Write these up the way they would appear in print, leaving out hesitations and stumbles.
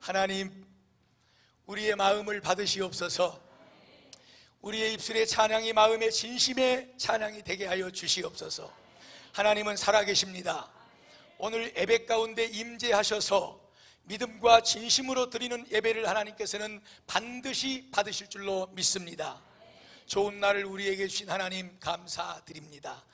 하나님, 우리의 마음을 받으시옵소서. 우리의 입술의 찬양이 마음의 진심의 찬양이 되게 하여 주시옵소서. 하나님은 살아계십니다. 오늘 예배 가운데 임재하셔서 믿음과 진심으로 드리는 예배를 하나님께서는 반드시 받으실 줄로 믿습니다. 좋은 날을 우리에게 주신 하나님 감사드립니다.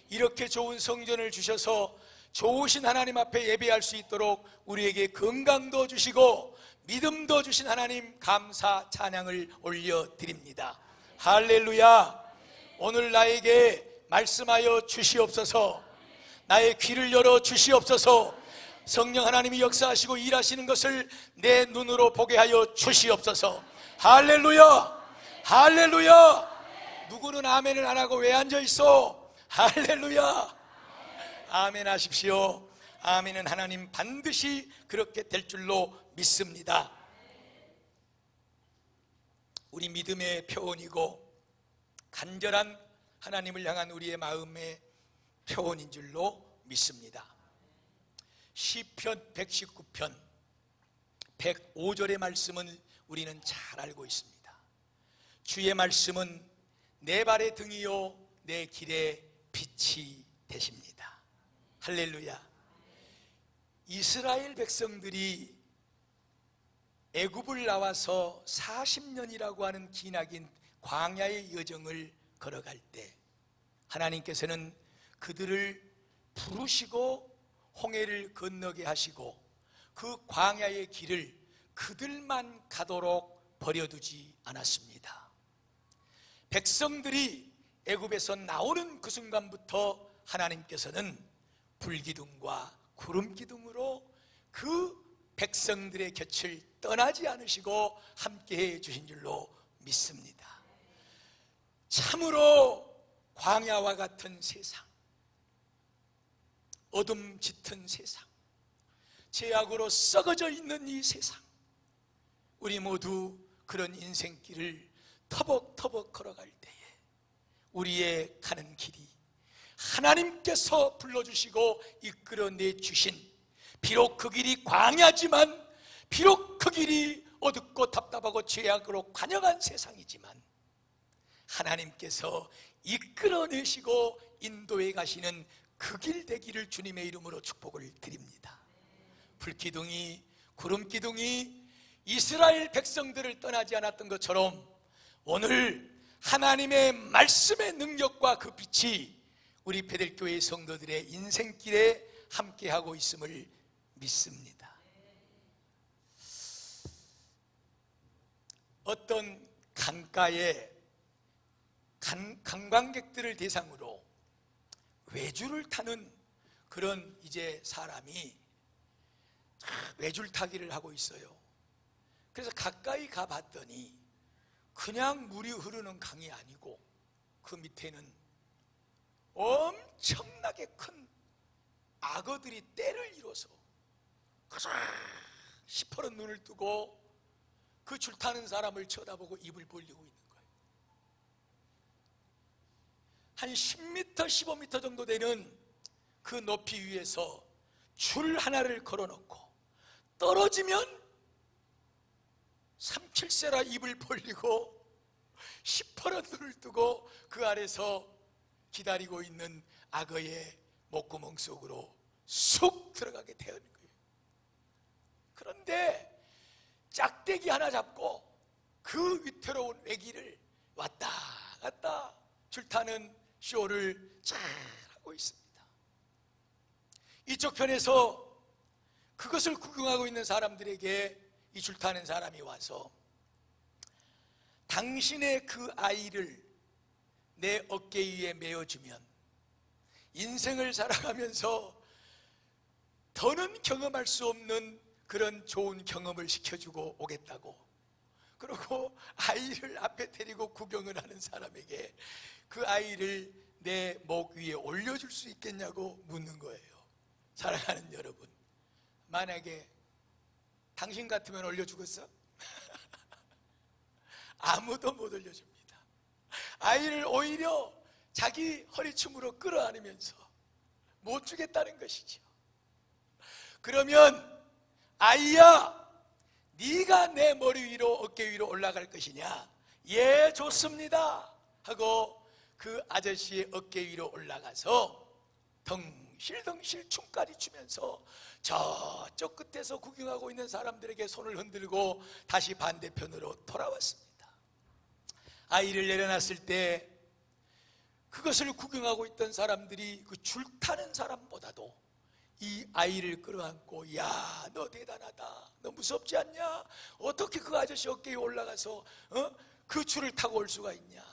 이렇게 좋은 성전을 주셔서 좋으신 하나님 앞에 예배할 수 있도록 우리에게 건강도 주시고 믿음도 주신 하나님 감사 찬양을 올려드립니다. 할렐루야. 오늘 나에게 말씀하여 주시옵소서. 나의 귀를 열어 주시옵소서. 성령 하나님이 역사하시고 일하시는 것을 내 눈으로 보게 하여 주시옵소서. 할렐루야. 할렐루야. 누구는 아멘을 안 하고 왜 앉아 있어? 할렐루야. 아멘 하십시오. 아멘은 하나님 반드시 그렇게 될 줄로 믿습니다. 우리 믿음의 표현이고 간절한 하나님을 향한 우리의 마음의 표현인 줄로 믿습니다. 시편 119편 105절의 말씀은 우리는 잘 알고 있습니다. 주의 말씀은 내 발의 등이요 내 길의 빛이 되십니다. 할렐루야. 이스라엘 백성들이 애굽을 나와서 40년이라고 하는 기나긴 광야의 여정을 걸어갈 때 하나님께서는 그들을 부르시고 홍해를 건너게 하시고 그 광야의 길을 그들만 가도록 버려두지 않았습니다. 백성들이 애굽에서 나오는 그 순간부터 하나님께서는 불기둥과 구름기둥으로 그 백성들의 곁을 떠나지 않으시고 함께해 주신 줄로 믿습니다. 참으로 광야와 같은 세상, 어둠 짙은 세상, 죄악으로 썩어져 있는 이 세상, 우리 모두 그런 인생길을 터벅터벅 걸어갈 때에 우리의 가는 길이 하나님께서 불러주시고 이끌어내 주신, 비록 그 길이 광야지만, 비록 그 길이 어둡고 답답하고 죄악으로 관영한 세상이지만 하나님께서 이끌어내시고 인도해 가시는 그 길 되기를 주님의 이름으로 축복을 드립니다. 불기둥이, 구름기둥이 이스라엘 백성들을 떠나지 않았던 것처럼 오늘 하나님의 말씀의 능력과 그 빛이 우리 베델교회 성도들의 인생길에 함께하고 있음을 믿습니다. 어떤 강가에 관광객들을 대상으로 외줄을 타는 그런 이제 사람이 외줄 타기를 하고 있어요. 그래서 가까이 가봤더니 그냥 물이 흐르는 강이 아니고 그 밑에는 엄청나게 큰 악어들이 떼를 이뤄서 시퍼런 눈을 뜨고 그 줄 타는 사람을 쳐다보고 입을 벌리고 있는 거예요. 한 10m, 15m 정도 되는 그 높이 위에서 줄 하나를 걸어놓고 떨어지면 3~7세라 입을 벌리고 시퍼런 눈을 뜨고 그 아래서 기다리고 있는 악어의 목구멍 속으로 쑥 들어가게 되는 거예요. 그런데 짝대기 하나 잡고 그 위태로운 외길을 왔다 갔다 줄타는 쇼를 잘 하고 있습니다. 이쪽 편에서 그것을 구경하고 있는 사람들에게 이 줄타는 사람이 와서 당신의 그 아이를 내 어깨 위에 메어주면 인생을 살아가면서 더는 경험할 수 없는 그런 좋은 경험을 시켜주고 오겠다고, 그리고 아이를 앞에 데리고 구경을 하는 사람에게 그 아이를 내 목 위에 올려줄 수 있겠냐고 묻는 거예요. 사랑하는 여러분, 만약에 당신 같으면 올려주겠어? 아무도 못 올려줍니다. 아이를 오히려 자기 허리춤으로 끌어안으면서 못 주겠다는 것이죠. 그러면 아이야, 네가 내 머리 위로 어깨 위로 올라갈 것이냐? 예, 좋습니다 하고 그 아저씨의 어깨 위로 올라가서 덩실덩실 춤까지 추면서 저쪽 끝에서 구경하고 있는 사람들에게 손을 흔들고 다시 반대편으로 돌아왔습니다. 아이를 내려놨을 때 그것을 구경하고 있던 사람들이 그 줄 타는 사람보다도 이 아이를 끌어안고, 야, 너 대단하다, 너 무섭지 않냐? 어떻게 그 아저씨 어깨에 올라가서 그 줄을 타고 올 수가 있냐?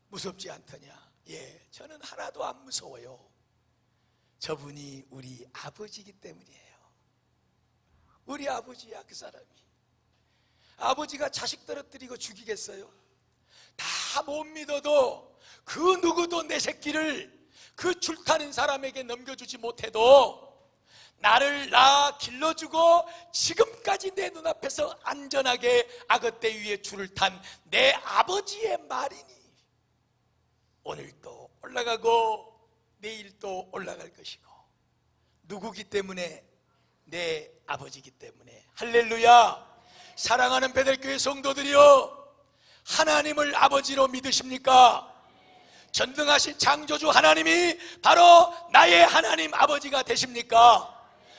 무섭지 않더냐? 예, 저는 하나도 안 무서워요. 저분이 우리 아버지이기 때문이에요. 우리 아버지야. 그 사람이 아버지가 자식 떨어뜨리고 죽이겠어요? 다 못 믿어도 그 누구도 내 새끼를 그 줄 타는 사람에게 넘겨주지 못해도 나 길러주고 지금까지 내 눈앞에서 안전하게 악어떼 위에 줄을 탄 내 아버지의 말이니 오늘 또 올라가고 내일 또 올라갈 것이고, 누구기 때문에? 내 아버지이기 때문에. 할렐루야. 사랑하는 베델교회 성도들이여, 하나님을 아버지로 믿으십니까? 전능하신 창조주 하나님이 바로 나의 하나님 아버지가 되십니까?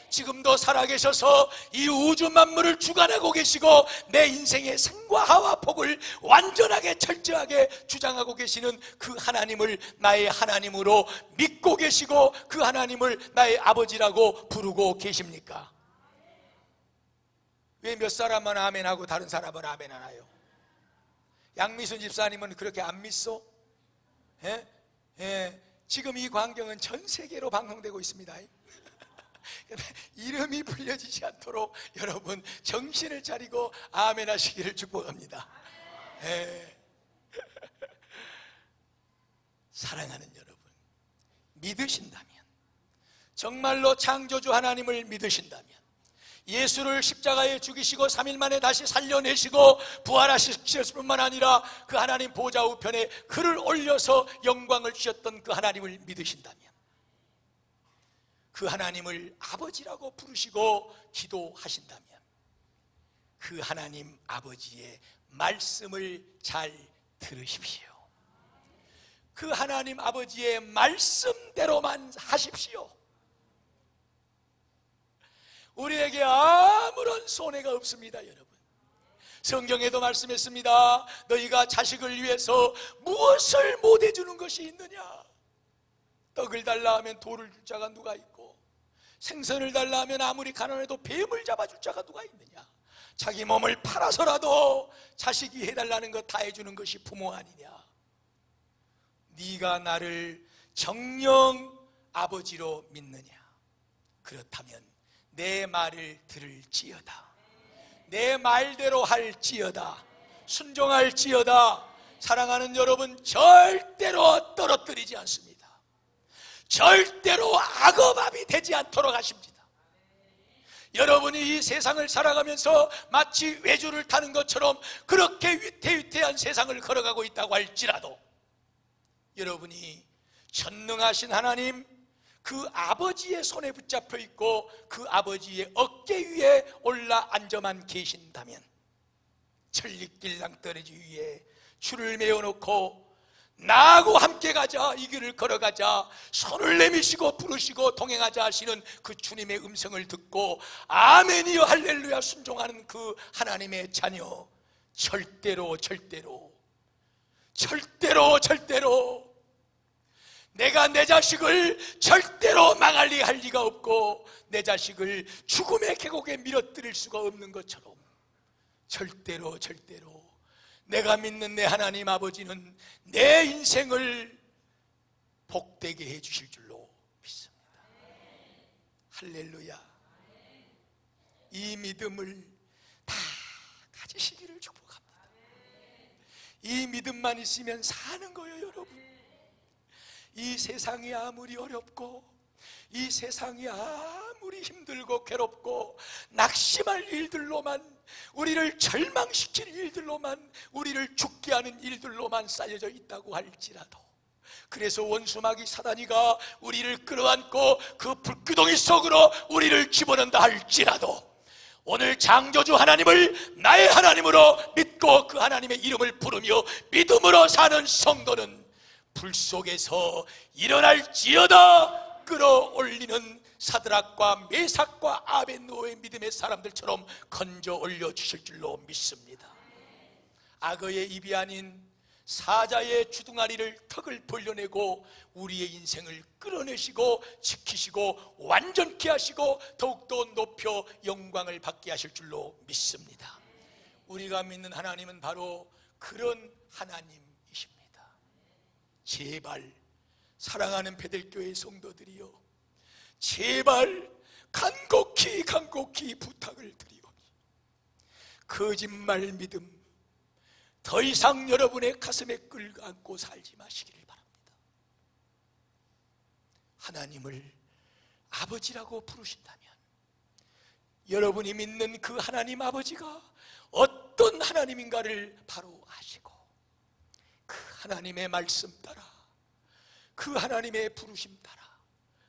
지금도 살아계셔서 이 우주 만물을 주관하고 계시고 내 인생의 생과 하와 복을 완전하게 철저하게 주장하고 계시는 그 하나님을 나의 하나님으로 믿고 계시고 그 하나님을 나의 아버지라고 부르고 계십니까? 왜 몇 사람만 아멘하고 다른 사람은 아멘 안 해요? 양미순 집사님은 그렇게 안 믿소? 예? 예. 지금 이 광경은 전 세계로 방송되고 있습니다. 이름이 불려지지 않도록 여러분 정신을 차리고 아멘 하시기를 축복합니다. 예. 사랑하는 여러분, 믿으신다면, 정말로 창조주 하나님을 믿으신다면, 예수를 십자가에 죽이시고 3일 만에 다시 살려내시고 부활하셨을 뿐만 아니라 그 하나님 보좌 우편에 그를 올려서 영광을 주셨던 그 하나님을 믿으신다면, 그 하나님을 아버지라고 부르시고 기도하신다면, 그 하나님 아버지의 말씀을 잘 들으십시오. 그 하나님 아버지의 말씀대로만 하십시오. 우리에게 아무런 손해가 없습니다. 여러분, 성경에도 말씀했습니다. 너희가 자식을 위해서 무엇을 못해주는 것이 있느냐? 떡을 달라 하면 돌을 줄 자가 누가 있고, 생선을 달라 하면 아무리 가난해도 뱀을 잡아줄 자가 누가 있느냐? 자기 몸을 팔아서라도 자식이 해달라는 것 다 해주는 것이 부모 아니냐? 네가 나를 정녕 아버지로 믿느냐? 그렇다면 내 말을 들을지어다, 내 말대로 할지어다, 순종할지어다. 사랑하는 여러분, 절대로 떨어뜨리지 않습니다. 절대로 악어밥이 되지 않도록 하십니다. 여러분이 이 세상을 살아가면서 마치 외주를 타는 것처럼 그렇게 위태위태한 세상을 걸어가고 있다고 할지라도, 여러분이 전능하신 하나님, 그 아버지의 손에 붙잡혀 있고 그 아버지의 어깨 위에 올라 앉아만 계신다면, 천리길 낭떠러지 위에 줄을 메어놓고 나하고 함께 가자, 이 길을 걸어가자, 손을 내미시고 부르시고 동행하자 하시는 그 주님의 음성을 듣고 아멘이여 할렐루야 순종하는 그 하나님의 자녀, 절대로 내가 내 자식을 절대로 망할리 할 리가 없고 내 자식을 죽음의 계곡에 밀어뜨릴 수가 없는 것처럼 절대로 내가 믿는 내 하나님 아버지는 내 인생을 복되게 해주실 줄로 믿습니다. 할렐루야. 이 믿음을 다 가지시기를 축복합니다. 이 믿음만 있으면 사는 거예요. 여러분, 이 세상이 아무리 어렵고 이 세상이 아무리 힘들고 괴롭고 낙심할 일들로만, 우리를 절망시킬 일들로만, 우리를 죽게 하는 일들로만 쌓여져 있다고 할지라도, 그래서 원수마귀 사단이가 우리를 끌어안고 그 불구덩이 속으로 우리를 집어넣는다 할지라도, 오늘 창조주 하나님을 나의 하나님으로 믿고 그 하나님의 이름을 부르며 믿음으로 사는 성도는 불 속에서 일어날지어다 끌어올리는 사드락과 메삭과 아벳노의 믿음의 사람들처럼 건져 올려주실 줄로 믿습니다. 악어의 입이 아닌 사자의 주둥아리를 턱을 벌려내고 우리의 인생을 끌어내시고 지키시고 완전케 하시고 더욱더 높여 영광을 받게 하실 줄로 믿습니다. 우리가 믿는 하나님은 바로 그런 하나님이십니다. 제발 사랑하는 베델교회 성도들이여, 제발 간곡히 부탁을 드리오니 거짓말 믿음 더 이상 여러분의 가슴에 끌어안고 살지 마시기를 바랍니다. 하나님을 아버지라고 부르신다면 여러분이 믿는 그 하나님 아버지가 어떤 하나님인가를 바로 아시고 그 하나님의 말씀 따라, 그 하나님의 부르심 따라,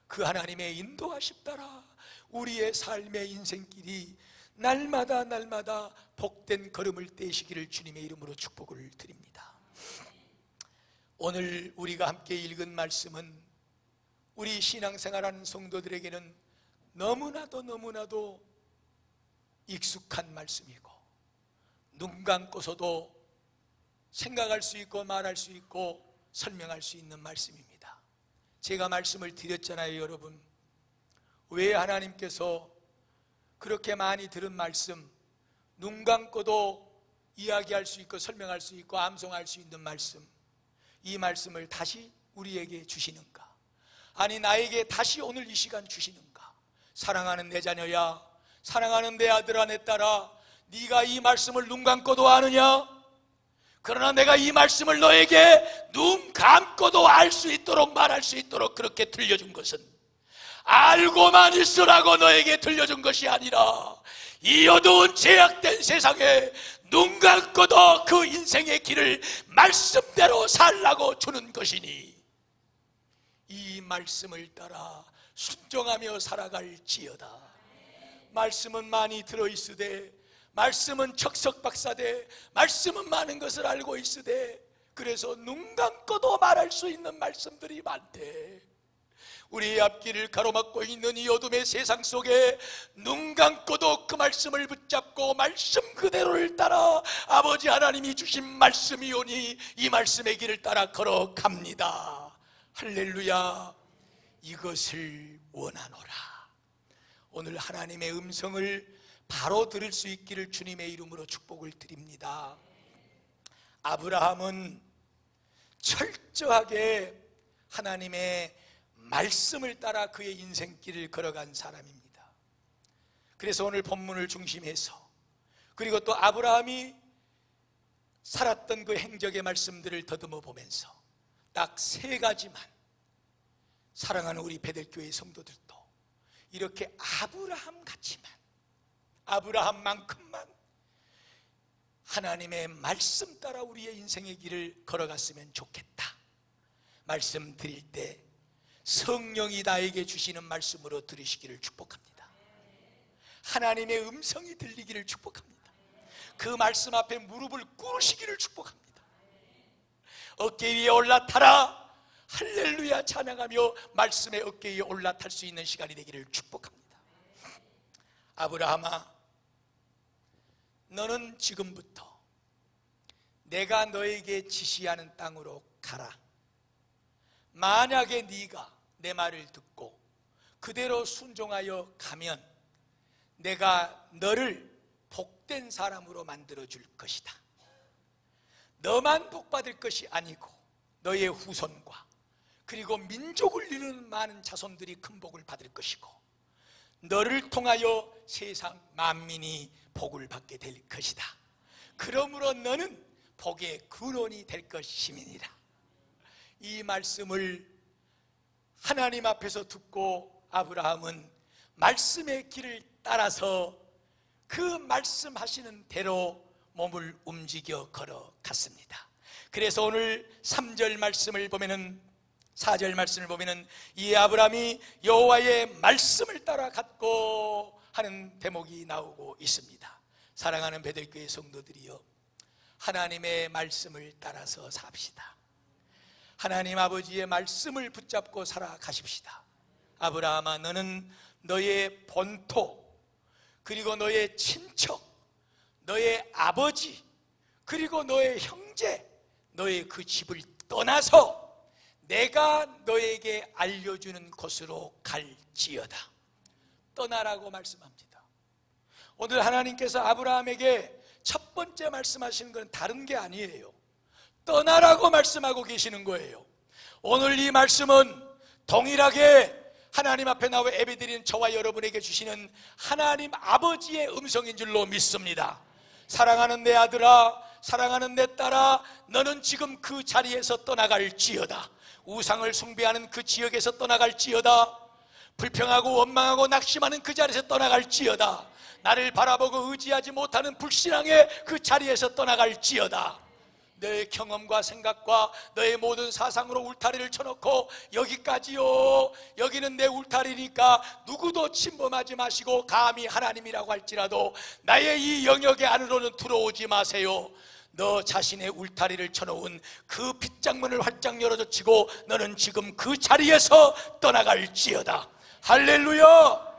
그 하나님의 인도하심 따라 우리의 삶의 인생길이 날마다 복된 걸음을 떼시기를 주님의 이름으로 축복을 드립니다. 오늘 우리가 함께 읽은 말씀은 우리 신앙생활하는 성도들에게는 너무나도 익숙한 말씀이고 눈 감고서도 생각할 수 있고 말할 수 있고 설명할 수 있는 말씀입니다. 제가 말씀을 드렸잖아요. 여러분, 왜 하나님께서 그렇게 많이 들은 말씀, 눈 감고도 이야기할 수 있고 설명할 수 있고 암송할 수 있는 말씀, 이 말씀을 다시 우리에게 주시는가? 아니, 나에게 다시 오늘 이 시간 주시는가? 사랑하는 내 자녀야, 사랑하는 내 아들아, 내 딸아, 네가 이 말씀을 눈 감고도 아느냐? 그러나 내가 이 말씀을 너에게 눈 감고도 알 수 있도록 말할 수 있도록 그렇게 들려준 것은 알고만 있으라고 너에게 들려준 것이 아니라 이 어두운 제약된 세상에 눈 감고도 그 인생의 길을 말씀대로 살라고 주는 것이니 이 말씀을 따라 순종하며 살아갈지어다. 말씀은 많이 들어있으되, 말씀은 척석박사되, 말씀은 많은 것을 알고 있으되, 그래서 눈 감고도 말할 수 있는 말씀들이 많대. 우리의 앞길을 가로막고 있는 이 어둠의 세상 속에 눈 감고도 그 말씀을 붙잡고 말씀 그대로를 따라 아버지 하나님이 주신 말씀이오니 이 말씀의 길을 따라 걸어갑니다. 할렐루야. 이것을 원하노라. 오늘 하나님의 음성을 바로 들을 수 있기를 주님의 이름으로 축복을 드립니다. 아브라함은 철저하게 하나님의 말씀을 따라 그의 인생길을 걸어간 사람입니다. 그래서 오늘 본문을 중심해서, 그리고 또 아브라함이 살았던 그 행적의 말씀들을 더듬어 보면서 딱 3가지만, 사랑하는 우리 베델교회 성도들도 이렇게 아브라함 같이만, 아브라함만큼만 하나님의 말씀 따라 우리의 인생의 길을 걸어갔으면 좋겠다. 말씀드릴 때 성령이 나에게 주시는 말씀으로 들으시기를 축복합니다. 하나님의 음성이 들리기를 축복합니다. 그 말씀 앞에 무릎을 꿇으시기를 축복합니다. 어깨 위에 올라타라, 할렐루야 찬양하며 말씀의 어깨 위에 올라탈 수 있는 시간이 되기를 축복합니다. 아브라함아, 너는 지금부터 내가 너에게 지시하는 땅으로 가라. 만약에 네가 내 말을 듣고 그대로 순종하여 가면 내가 너를 복된 사람으로 만들어줄 것이다. 너만 복받을 것이 아니고 너의 후손과 그리고 민족을 이루는 많은 자손들이 큰 복을 받을 것이고 너를 통하여 세상 만민이 복을 받게 될 것이다. 그러므로 너는 복의 근원이 될 것임이니라. 이 말씀을 하나님 앞에서 듣고 아브라함은 말씀의 길을 따라서 그 말씀하시는 대로 몸을 움직여 걸어갔습니다. 그래서 오늘 3절 말씀을 보면은, 4절 말씀을 보면은 이 아브라함이 여호와의 말씀을 따라 갔고 하는 대목이 나오고 있습니다. 사랑하는 베들교회 성도들이여, 하나님의 말씀을 따라서 삽시다. 하나님 아버지의 말씀을 붙잡고 살아가십시다. 아브라함아, 너는 너의 본토, 그리고 너의 친척, 너의 아버지, 그리고 너의 형제, 너의 그 집을 떠나서 내가 너에게 알려주는 곳으로 갈지어다. 떠나라고 말씀합니다. 오늘 하나님께서 아브라함에게 첫 번째 말씀하시는 건 다른 게 아니에요. 떠나라고 말씀하고 계시는 거예요. 오늘 이 말씀은 동일하게 하나님 앞에 나와 예배드리는 저와 여러분에게 주시는 하나님 아버지의 음성인 줄로 믿습니다. 사랑하는 내 아들아, 사랑하는 내 딸아, 너는 지금 그 자리에서 떠나갈지어다. 우상을 숭배하는 그 지역에서 떠나갈지어다. 불평하고 원망하고 낙심하는 그 자리에서 떠나갈지어다. 나를 바라보고 의지하지 못하는 불신앙의 그 자리에서 떠나갈지어다. 너의 경험과 생각과 너의 모든 사상으로 울타리를 쳐놓고 여기까지요, 여기는 내 울타리니까 누구도 침범하지 마시고 감히 하나님이라고 할지라도 나의 이 영역의 안으로는 들어오지 마세요. 너 자신의 울타리를 쳐놓은 그 빗장문을 활짝 열어젖히고 너는 지금 그 자리에서 떠나갈지어다. 할렐루야.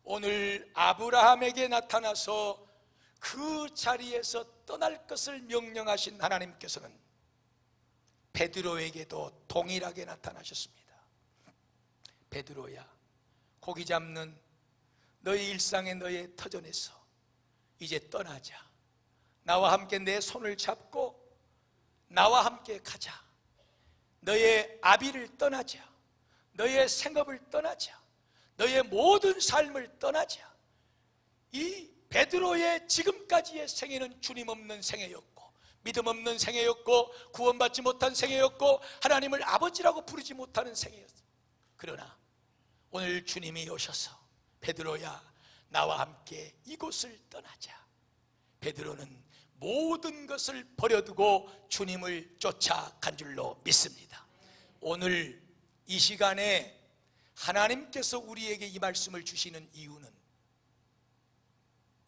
오늘 아브라함에게 나타나서 그 자리에서 떠날 것을 명령하신 하나님께서는 베드로에게도 동일하게 나타나셨습니다. 베드로야, 고기 잡는 너의 일상의 너의 터전에서 이제 떠나자. 나와 함께 내 손을 잡고 나와 함께 가자. 너의 아비를 떠나자. 너의 생업을 떠나자. 너의 모든 삶을 떠나자. 이 베드로의 지금까지의 생애는 주님 없는 생애였고, 믿음 없는 생애였고, 구원받지 못한 생애였고, 하나님을 아버지라고 부르지 못하는 생애였어요. 그러나 오늘 주님이 오셔서 베드로야, 나와 함께 이곳을 떠나자. 베드로는 모든 것을 버려두고 주님을 쫓아간 줄로 믿습니다. 오늘 이 시간에 하나님께서 우리에게 이 말씀을 주시는 이유는,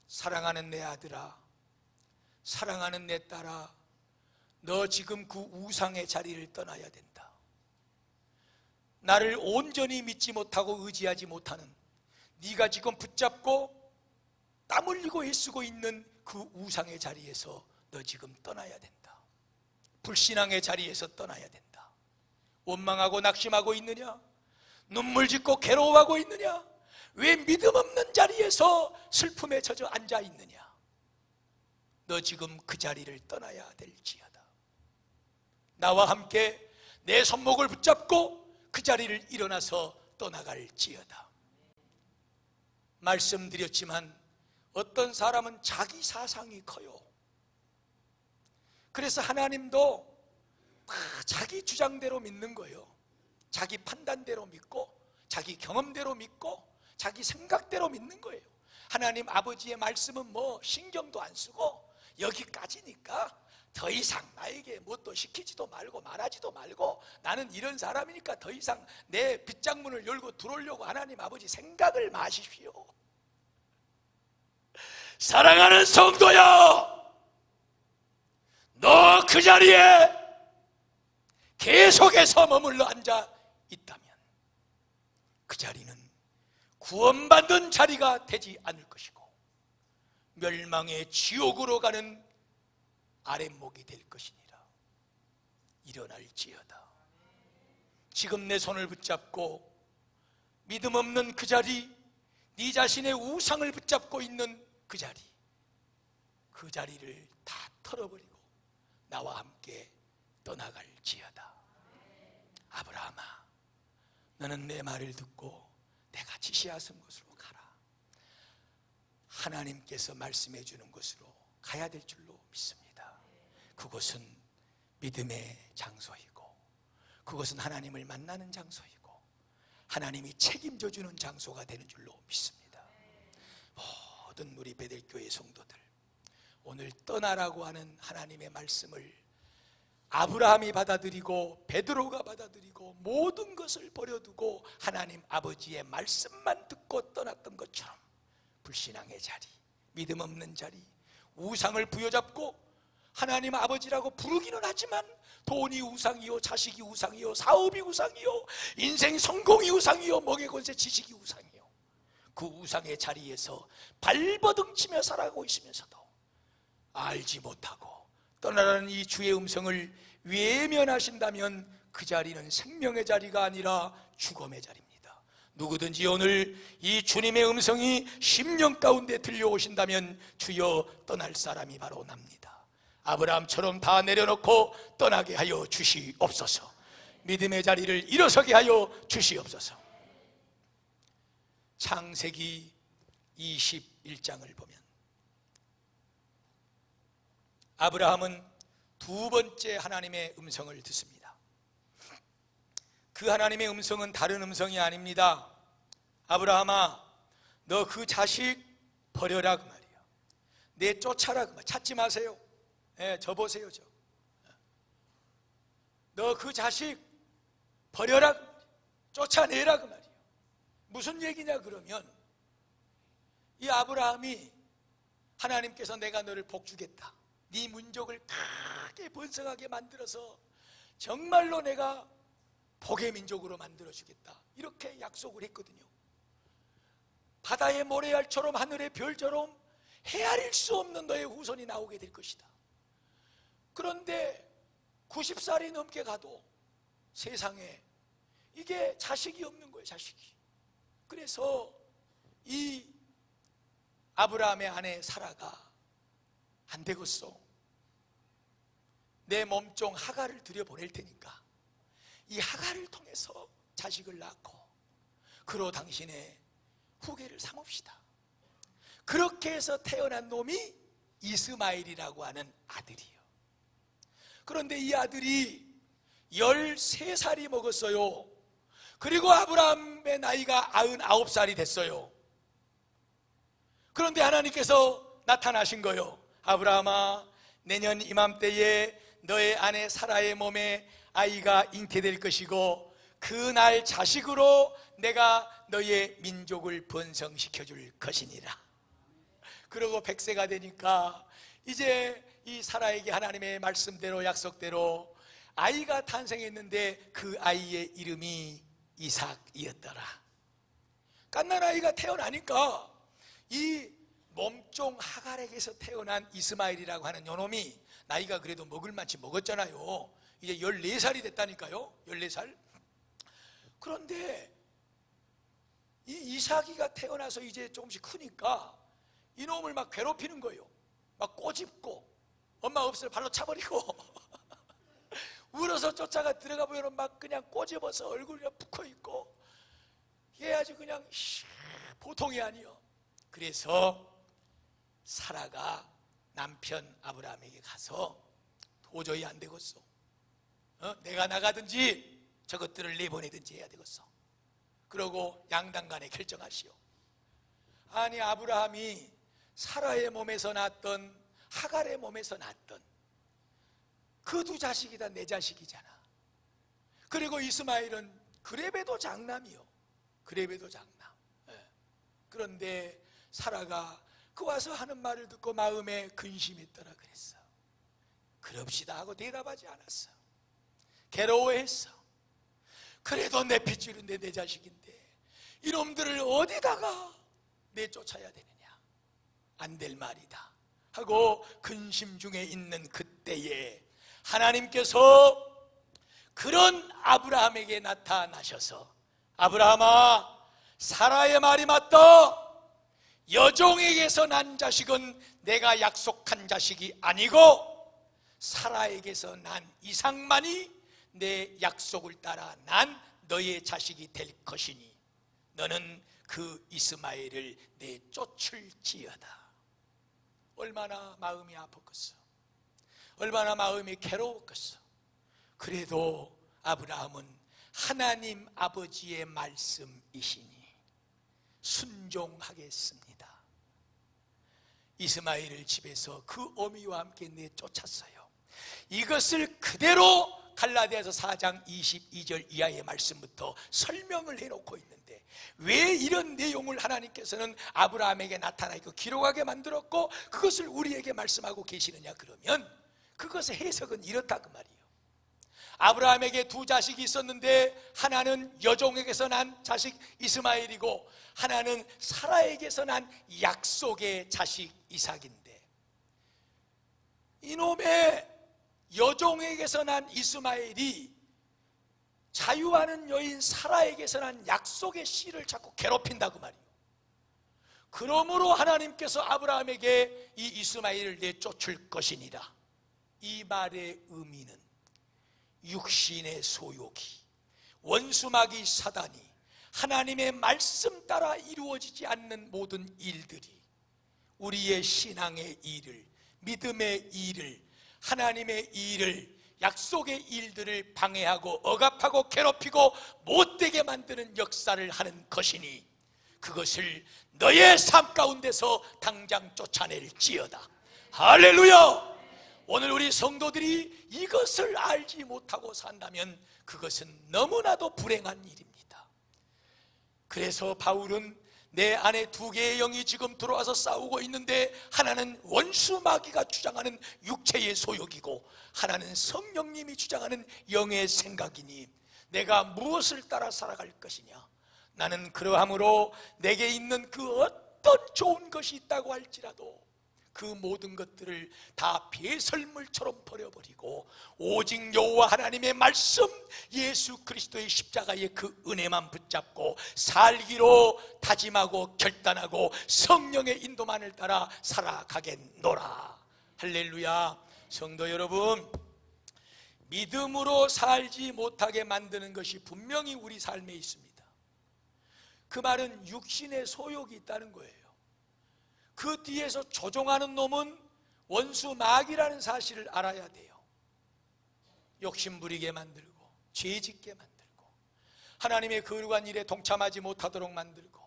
사랑하는 내 아들아, 사랑하는 내 딸아, 너 지금 그 우상의 자리를 떠나야 된다. 나를 온전히 믿지 못하고 의지하지 못하는, 네가 지금 붙잡고 땀 흘리고 애쓰고 있는 그 우상의 자리에서 너 지금 떠나야 된다. 불신앙의 자리에서 떠나야 된다. 원망하고 낙심하고 있느냐? 눈물 짓고 괴로워하고 있느냐? 왜 믿음 없는 자리에서 슬픔에 젖어 앉아 있느냐? 너 지금 그 자리를 떠나야 될지어다. 나와 함께 내 손목을 붙잡고 그 자리를 일어나서 떠나갈지어다. 말씀드렸지만 어떤 사람은 자기 사상이 커요. 그래서 하나님도 다 자기 주장대로 믿는 거예요. 자기 판단대로 믿고, 자기 경험대로 믿고, 자기 생각대로 믿는 거예요. 하나님 아버지의 말씀은 뭐 신경도 안 쓰고 여기까지니까 더 이상 나에게 뭐 또 시키지도 말고 말하지도 말고, 나는 이런 사람이니까 더 이상 내 빗장문을 열고 들어오려고 하나님 아버지 생각을 마십시오. 사랑하는 성도야, 너 그 자리에 계속해서 머물러 앉아 있다면 그 자리는 구원받는 자리가 되지 않을 것이고 멸망의 지옥으로 가는 아랫목이 될 것이니라. 일어날지어다. 지금 내 손을 붙잡고 믿음 없는 그 자리, 네 자신의 우상을 붙잡고 있는 그 자리, 그 자리를 다 털어버리고 나와 함께 떠나갈지어다. 아브라함아, 너는 내 말을 듣고 내가 지시하신 곳으로 가라. 하나님께서 말씀해 주는 곳으로 가야 될 줄로 믿습니다. 그곳은 믿음의 장소이고, 그것은 하나님을 만나는 장소이고, 하나님이 책임져 주는 장소가 되는 줄로 믿습니다. 모든 우리 베들교회 성도들, 오늘 떠나라고 하는 하나님의 말씀을 아브라함이 받아들이고 베드로가 받아들이고 모든 것을 버려두고 하나님 아버지의 말씀만 듣고 떠났던 것처럼 불신앙의 자리, 믿음 없는 자리, 우상을 부여잡고 하나님 아버지라고 부르기는 하지만 돈이 우상이요, 자식이 우상이요, 사업이 우상이요, 인생 성공이 우상이요, 명예 권세 지식이 우상이요, 그 우상의 자리에서 발버둥치며 살아가고 있으면서도 알지 못하고 떠나라는 이 주의 음성을 외면하신다면 그 자리는 생명의 자리가 아니라 죽음의 자리입니다. 누구든지 오늘 이 주님의 음성이 심령 가운데 들려오신다면 주여 떠날 사람이 바로 납니다. 아브라함처럼 다 내려놓고 떠나게 하여 주시옵소서. 믿음의 자리를 일어서게 하여 주시옵소서. 창세기 21장을 보면 아브라함은 두 번째 하나님의 음성을 듣습니다. 그 하나님의 음성은 다른 음성이 아닙니다. 아브라함아, 너 그 자식 버려라 그 말이에요. 내 쫓아라 그 말. 찾지 마세요. 저 보세요. 너 그 자식 버려라 그 말이에요. 쫓아내라 그 말이에요. 무슨 얘기냐 그러면 이 아브라함이 하나님께서 내가 너를 복주겠다, 네 민족을 크게 번성하게 만들어서 정말로 내가 복의 민족으로 만들어주겠다, 이렇게 약속을 했거든요. 바다의 모래알처럼 하늘의 별처럼 헤아릴 수 없는 너의 후손이 나오게 될 것이다. 그런데 90살이 넘게 가도 세상에 이게 자식이 없는 거예요. 자식이. 그래서 이 아브라함의 아내 사라가 안 되겠어, 내 몸종 하갈을 들여보낼 테니까 이 하갈을 통해서 자식을 낳고 그로 당신의 후계를 삼읍시다. 그렇게 해서 태어난 놈이 이스마엘이라고 하는 아들이에요. 그런데 이 아들이 13살이 먹었어요. 그리고 아브라함의 나이가 99살이 됐어요. 그런데 하나님께서 나타나신 거예요. 아브라함아, 내년 이맘때에 너의 아내 사라의 몸에 아이가 잉태될 것이고 그날 자식으로 내가 너의 민족을 번성시켜 줄 것이니라. 그러고 100세가 되니까 이제 이 사라에게 하나님의 말씀대로 약속대로 아이가 탄생했는데 그 아이의 이름이 이삭이었더라. 갓난아이가 태어나니까 이 몸종 하갈에게서 태어난 이스마엘이라고 하는 요놈이 나이가 그래도 먹을 만치 먹었잖아요. 이제 14살이 됐다니까요. 14살. 그런데 이 이삭이가 태어나서 이제 조금씩 크니까 이놈을 막 괴롭히는 거예요. 막 꼬집고 엄마 없을 발로 차버리고 울어서 쫓아가 들어가 보면 막 그냥 꼬집어서 얼굴이 붓고있고 얘 아주 그냥 보통이 아니요. 그래서 사라가 남편 아브라함에게 가서 도저히 안 되겠어, 내가 나가든지 저것들을 내보내든지 해야 되겠어. 그러고 양당 간에 결정하시오. 아니 아브라함이 사라의 몸에서 낳았던 하갈의 몸에서 낳았던 그 두 자식이 다 내 자식이잖아. 그리고 이스마엘은 그레베도 장남이요. 그레베도 장남. 그런데 사라가 그 와서 하는 말을 듣고 마음에 근심했더라 그랬어. 그럽시다 하고 대답하지 않았어. 괴로워했어. 그래도 내 핏줄인데 내 자식인데 이놈들을 어디다가 내쫓아야 되느냐, 안 될 말이다 하고 근심 중에 있는 그때에 하나님께서 그런 아브라함에게 나타나셔서 아브라함아, 사라의 말이 맞다. 여종에게서 난 자식은 내가 약속한 자식이 아니고 사라에게서 난 이삭만이 내 약속을 따라 난 너의 자식이 될 것이니 너는 그 이스마엘을 내쫓을지어다. 얼마나 마음이 아팠겠어. 얼마나 마음이 괴로웠겠어. 그래도 아브라함은 하나님 아버지의 말씀이시니 순종하겠습니다. 이스마엘을 집에서 그 어미와 함께 내쫓았어요. 이것을 그대로 갈라디아서 4장 22절 이하의 말씀부터 설명을 해놓고 있는데, 왜 이런 내용을 하나님께서는 아브라함에게 나타나 있고 기록하게 만들었고 그것을 우리에게 말씀하고 계시느냐? 그러면 그것의 해석은 이렇다 그 말이에요. 아브라함에게 두 자식이 있었는데, 하나는 여종에게서 난 자식 이스마엘이고 하나는 사라에게서 난 약속의 자식 이삭인데, 이놈의 여종에게서 난 이스마엘이 자유하는 여인 사라에게서 난 약속의 씨를 자꾸 괴롭힌다 그 말이에요. 그러므로 하나님께서 아브라함에게 이 이스마엘을 내쫓을 것이니라. 이 말의 의미는 육신의 소욕이, 원수마귀 사단이 하나님의 말씀 따라 이루어지지 않는 모든 일들이 우리의 신앙의 일을, 믿음의 일을, 하나님의 일을, 약속의 일들을 방해하고 억압하고 괴롭히고 못되게 만드는 역사를 하는 것이니 그것을 너의 삶 가운데서 당장 쫓아낼지어다. 할렐루야! 오늘 우리 성도들이 이것을 알지 못하고 산다면 그것은 너무나도 불행한 일입니다. 그래서 바울은 내 안에 두 개의 영이 지금 들어와서 싸우고 있는데, 하나는 원수 마귀가 주장하는 육체의 소욕이고 하나는 성령님이 주장하는 영의 생각이니 내가 무엇을 따라 살아갈 것이냐? 나는 그러함으로 내게 있는 그 어떤 좋은 것이 있다고 할지라도 그 모든 것들을 다 배설물처럼 버려버리고 오직 여호와 하나님의 말씀, 예수 그리스도의 십자가의 그 은혜만 붙잡고 살기로 다짐하고 결단하고 성령의 인도만을 따라 살아가겠노라. 할렐루야. 성도 여러분, 믿음으로 살지 못하게 만드는 것이 분명히 우리 삶에 있습니다. 그 말은 육신의 소욕이 있다는 거예요. 그 뒤에서 조종하는 놈은 원수 마귀라는 사실을 알아야 돼요. 욕심 부리게 만들고 죄 짓게 만들고 하나님의 거룩한 일에 동참하지 못하도록 만들고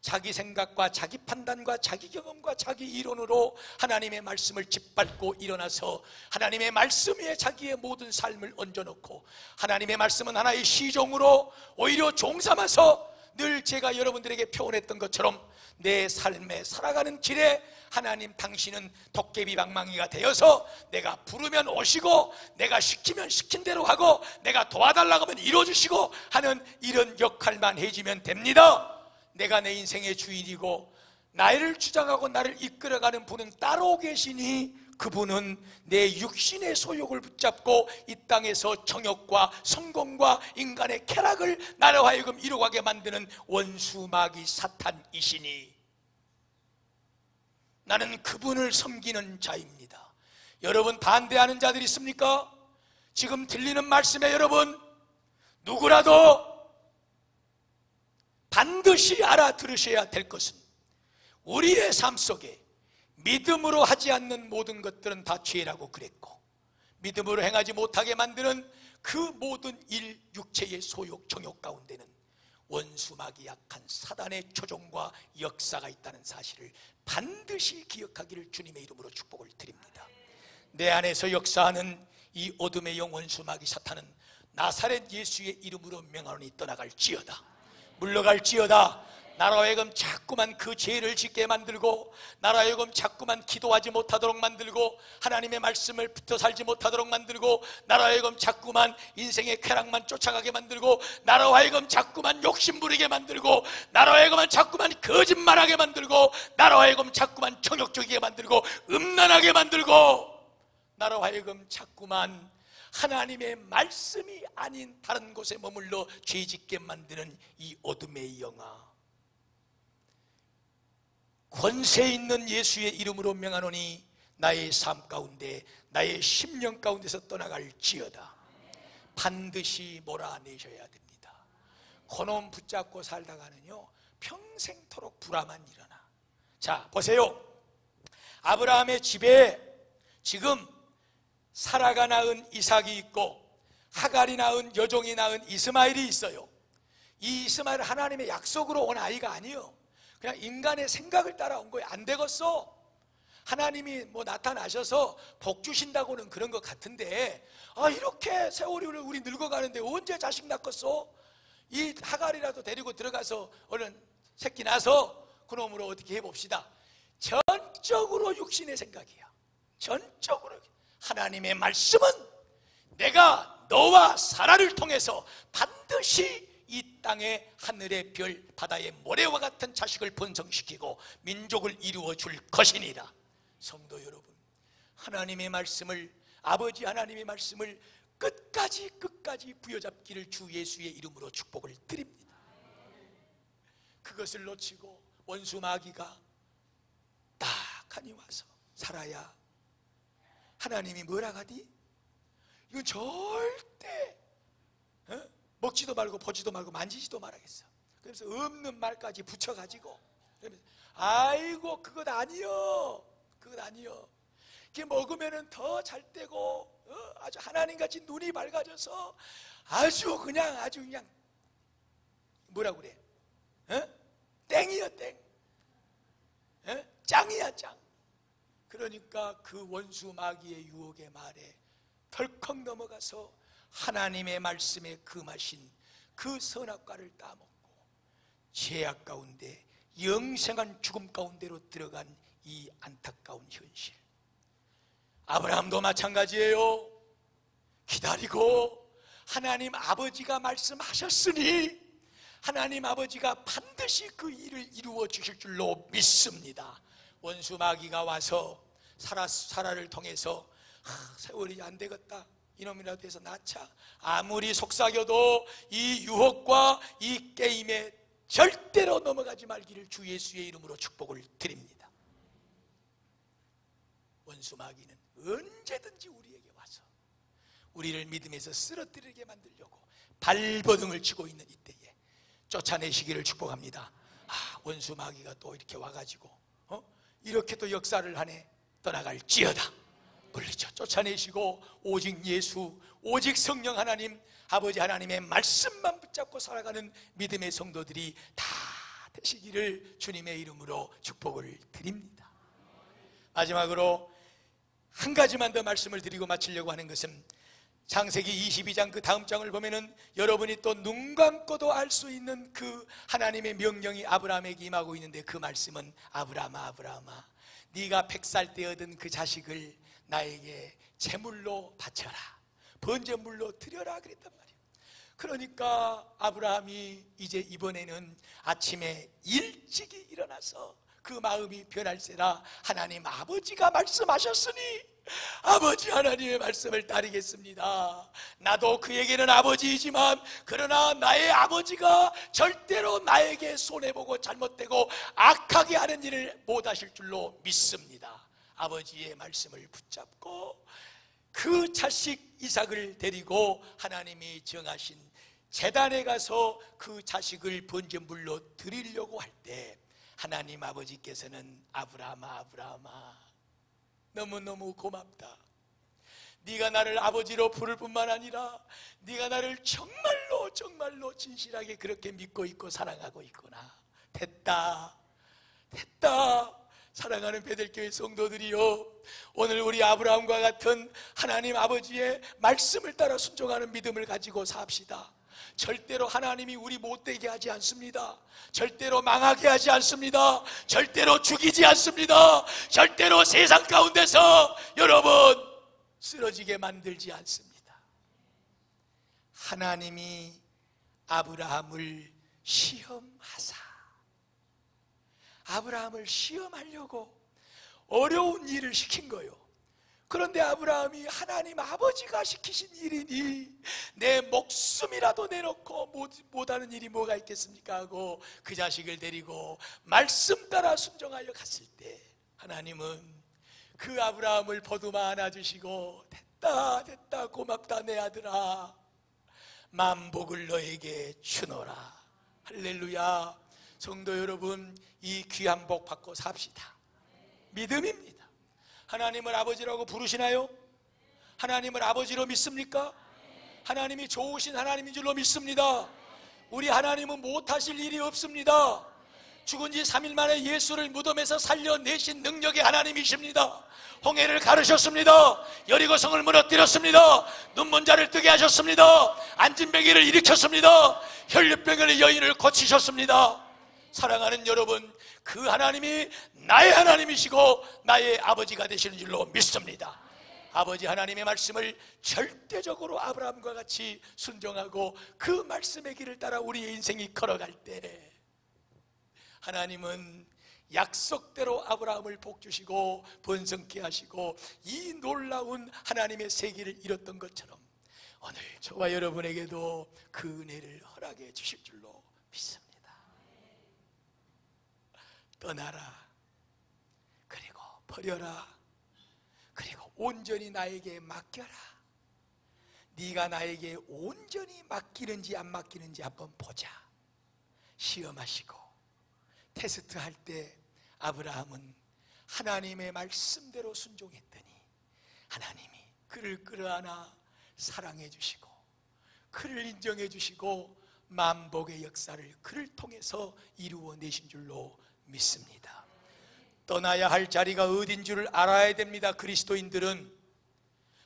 자기 생각과 자기 판단과 자기 경험과 자기 이론으로 하나님의 말씀을 짓밟고 일어나서 하나님의 말씀 위에 자기의 모든 삶을 얹어놓고, 하나님의 말씀은 하나의 시종으로 오히려 종삼아서 늘 제가 여러분들에게 표현했던 것처럼 내 삶에 살아가는 길에 하나님 당신은 도깨비 방망이가 되어서 내가 부르면 오시고 내가 시키면 시킨 대로 하고 내가 도와달라고 하면 이루어주시고 하는 이런 역할만 해주면 됩니다. 내가 내 인생의 주인이고 나를 주장하고 나를 이끌어가는 분은 따로 계시니 그분은 내 육신의 소욕을 붙잡고 이 땅에서 정욕과 성공과 인간의 쾌락을 나로 하여금 이루어가게 만드는 원수 마귀 사탄이시니 나는 그분을 섬기는 자입니다. 여러분, 반대하는 자들이 있습니까? 지금 들리는 말씀에 여러분 누구라도 반드시 알아들으셔야 될 것은, 우리의 삶 속에 믿음으로 하지 않는 모든 것들은 다 죄라고 그랬고, 믿음으로 행하지 못하게 만드는 그 모든 일, 육체의 소욕, 정욕 가운데는 원수마귀 약한 사단의 조종과 역사가 있다는 사실을 반드시 기억하기를 주님의 이름으로 축복을 드립니다. 내 안에서 역사하는 이 어둠의 영 원수마귀 사탄은 나사렛 예수의 이름으로 명하노니 떠나갈지어다. 물러갈지어다. 나로 하여금 자꾸만 그 죄를 짓게 만들고, 나로 하여금 자꾸만 기도하지 못하도록 만들고, 하나님의 말씀을 붙어 살지 못하도록 만들고, 나로 하여금 자꾸만 인생의 쾌락만 쫓아가게 만들고, 나로 하여금 자꾸만 욕심 부리게 만들고, 나로 하여금 자꾸만 거짓말하게 만들고, 나로 하여금 자꾸만 정욕적이게 만들고, 음란하게 만들고, 나로 하여금 자꾸만 하나님의 말씀이 아닌 다른 곳에 머물러 죄짓게 만드는 이 어둠의 영아, 권세 있는 예수의 이름으로 명하노니 나의 삶 가운데, 나의 심령 가운데서 떠나갈지어다. 반드시 몰아내셔야 됩니다. 그놈 붙잡고 살다가는요 평생토록 불화만 일어나. 자, 보세요. 아브라함의 집에 지금 사라가 낳은 이삭이 있고 하갈이 낳은, 여종이 낳은 이스마엘이 있어요. 이 이스마엘은 하나님의 약속으로 온 아이가 아니에요. 그냥 인간의 생각을 따라온 거예요. 안 되겠어. 하나님이 뭐 나타나셔서 복 주신다고는 그런 것 같은데, 이렇게 세월이 우리 늙어가는데 언제 자식 낳겠어? 이 하갈이라도 데리고 들어가서 얼른 새끼 낳아서 그놈으로 어떻게 해봅시다. 전적으로 육신의 생각이야. 전적으로. 하나님의 말씀은 내가 너와 사라를 통해서 반드시 이 땅의 하늘의 별, 바다의 모래와 같은 자식을 번성시키고 민족을 이루어 줄 것이니라. 성도 여러분, 하나님의 말씀을, 아버지 하나님의 말씀을 끝까지 부여잡기를 주 예수의 이름으로 축복을 드립니다. 그것을 놓치고 원수 마귀가 딱하니 와서 살아야 하나님이 뭐라 하디? 이건 절대 먹지도 말고 보지도 말고 만지지도 말아야겠어. 그래서 없는 말까지 붙여가지고, 아이고 그것 아니요, 그것 아니요. 이게 먹으면은 더 잘 되고 아주 하나님같이 눈이 밝아져서 아주 그냥 뭐라고 그래? 땡이야 땡. 짱이야 짱. 그러니까 그 원수 마귀의 유혹의 말에 덜컥 넘어가서 하나님의 말씀에 금하신 그 선악과를 따먹고 죄악 가운데 영생한 죽음 가운데로 들어간 이 안타까운 현실. 아브라함도 마찬가지예요. 기다리고 하나님 아버지가 말씀하셨으니 하나님 아버지가 반드시 그 일을 이루어 주실 줄로 믿습니다. 원수 마귀가 와서 사라를 통해서 세월이 안 되겠다, 이놈이라도 해서 낳자. 아무리 속삭여도 이 유혹과 이 게임에 절대로 넘어가지 말기를 주 예수의 이름으로 축복을 드립니다. 원수 마귀는 언제든지 우리에게 와서 우리를 믿음에서 쓰러뜨리게 만들려고 발버둥을 치고 있는 이때에 쫓아내시기를 축복합니다. 원수 마귀가 또 이렇게 와가지고 이렇게 또 역사를 하네. 떠나갈지어다. 물리쳐 쫓아내시고 오직 예수, 오직 성령 하나님, 아버지 하나님의 말씀만 붙잡고 살아가는 믿음의 성도들이 다 되시기를 주님의 이름으로 축복을 드립니다. 마지막으로 한 가지만 더 말씀을 드리고 마치려고 하는 것은 창세기 22장 그 다음 장을 보면은 여러분이 또 눈 감고도 알 수 있는 그 하나님의 명령이 아브라함에게 임하고 있는데, 그 말씀은 아브라함아 아브라함아, 네가 100살 때 얻은 그 자식을 나에게 제물로 바쳐라, 번제물로 드려라 그랬단 말이에요. 그러니까 아브라함이 이제 이번에는 아침에 일찍이 일어나서 그 마음이 변할세라 하나님 아버지가 말씀하셨으니 아버지 하나님의 말씀을 따르겠습니다. 나도 그에게는 아버지이지만 그러나 나의 아버지가 절대로 나에게 손해보고 잘못되고 악하게 하는 일을 못하실 줄로 믿습니다. 아버지의 말씀을 붙잡고 그 자식 이삭을 데리고 하나님이 정하신 제단에 가서 그 자식을 번제물로 드리려고 할 때 하나님 아버지께서는 아브라함아 아브라함아, 너무너무 고맙다. 네가 나를 아버지로 부를 뿐만 아니라 네가 나를 정말로 진실하게 그렇게 믿고 있고 사랑하고 있구나. 됐다. 사랑하는 베델교회 성도들이요, 오늘 우리 아브라함과 같은 하나님 아버지의 말씀을 따라 순종하는 믿음을 가지고 삽시다. 절대로 하나님이 우리 못되게 하지 않습니다. 절대로 망하게 하지 않습니다. 절대로 죽이지 않습니다. 절대로 세상 가운데서 여러분 쓰러지게 만들지 않습니다. 하나님이 아브라함을 시험하사, 아브라함을 시험하려고 어려운 일을 시킨 거예요. 그런데 아브라함이 하나님 아버지가 시키신 일이니 내 목숨이라도 내놓고 못하는 일이 뭐가 있겠습니까 하고 그 자식을 데리고 말씀 따라 순종하여 갔을 때 하나님은 그 아브라함을 보듬어 안아주시고 됐다 고맙다 내 아들아, 만복을 너에게 주노라. 할렐루야. 성도 여러분, 이 귀한 복 받고 삽시다. 믿음입니다. 하나님을 아버지라고 부르시나요? 하나님을 아버지로 믿습니까? 하나님이 좋으신 하나님인 줄로 믿습니다. 우리 하나님은 못하실 일이 없습니다. 죽은 지 3일 만에 예수를 무덤에서 살려내신 능력의 하나님이십니다. 홍해를 가르셨습니다. 여리고성을 무너뜨렸습니다. 눈먼 자를 뜨게 하셨습니다. 안진뱅이를 일으켰습니다. 혈류병의 여인을 고치셨습니다. 사랑하는 여러분, 그 하나님이 나의 하나님이시고 나의 아버지가 되시는 줄로 믿습니다. 아버지 하나님의 말씀을 절대적으로 아브라함과 같이 순종하고 그 말씀의 길을 따라 우리의 인생이 걸어갈 때 하나님은 약속대로 아브라함을 복주시고 번성케 하시고 이 놀라운 하나님의 세계를 이뤘던 것처럼 오늘 저와 여러분에게도 그 은혜를 허락해 주실 줄로 믿습니다. 떠나라, 그리고 버려라, 그리고 온전히 나에게 맡겨라. 네가 나에게 온전히 맡기는지 안 맡기는지 한번 보자. 시험하시고 테스트할 때 아브라함은 하나님의 말씀대로 순종했더니 하나님이 그를 끌어안아 사랑해 주시고 그를 인정해 주시고 만복의 역사를 그를 통해서 이루어내신 줄로 믿습니다. 떠나야 할 자리가 어딘 줄을 알아야 됩니다. 그리스도인들은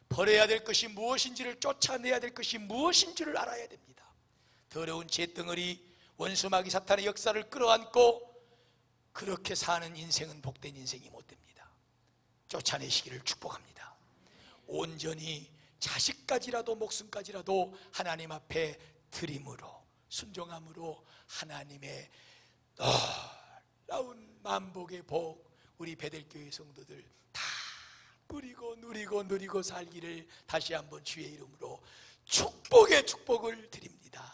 버려야 될 것이 무엇인지를, 쫓아내야 될 것이 무엇인지를 알아야 됩니다. 더러운 죄덩어리 원수마귀 사탄의 역사를 끌어안고 그렇게 사는 인생은 복된 인생이 못 됩니다. 쫓아내시기를 축복합니다. 온전히 자식까지라도 목숨까지라도 하나님 앞에 드림으로 순종함으로 하나님의 놀라운 만복의 복 우리 베델교회 성도들 다 누리고 살기를 다시 한번 주의 이름으로 축복의 축복을 드립니다.